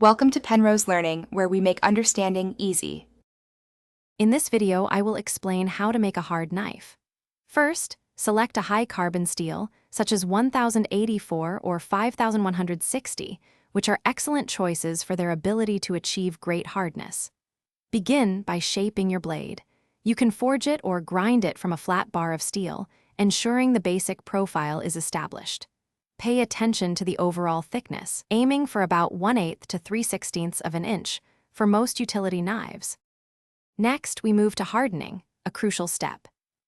Welcome to Penrose Learning, where we make understanding easy. In this video, I will explain how to make a hard knife. First, select a high-carbon steel, such as 1084 or 5160, which are excellent choices for their ability to achieve great hardness. Begin by shaping your blade. You can forge it or grind it from a flat bar of steel, ensuring the basic profile is established. Pay attention to the overall thickness, aiming for about 1/8 to 3/16 of an inch for most utility knives. Next, we move to hardening, a crucial step.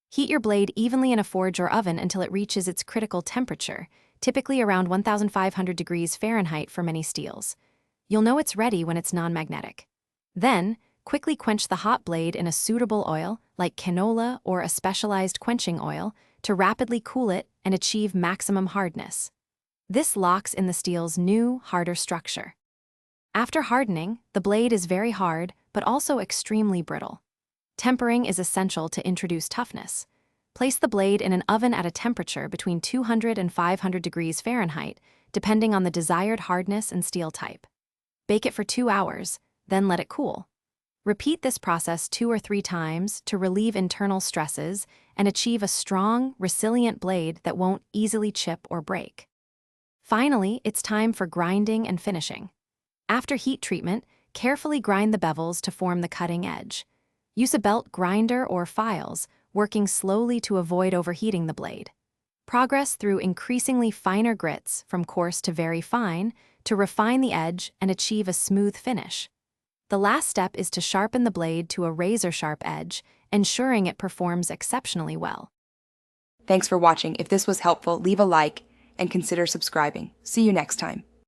Heat your blade evenly in a forge or oven until it reaches its critical temperature, typically around 1500 degrees Fahrenheit for many steels. You'll know it's ready when it's non-magnetic. Then, quickly quench the hot blade in a suitable oil, like canola or a specialized quenching oil, to rapidly cool it and achieve maximum hardness. This locks in the steel's new, harder structure. After hardening, the blade is very hard, but also extremely brittle. Tempering is essential to introduce toughness. Place the blade in an oven at a temperature between 200 and 500 degrees Fahrenheit, depending on the desired hardness and steel type. Bake it for 2 hours, then let it cool. Repeat this process 2 or 3 times to relieve internal stresses and achieve a strong, resilient blade that won't easily chip or break. Finally, it's time for grinding and finishing. After heat treatment, carefully grind the bevels to form the cutting edge. Use a belt grinder or files, working slowly to avoid overheating the blade. Progress through increasingly finer grits, from coarse to very fine, to refine the edge and achieve a smooth finish. The last step is to sharpen the blade to a razor-sharp edge, ensuring it performs exceptionally well. Thanks for watching. If this was helpful, leave a like and consider subscribing. See you next time.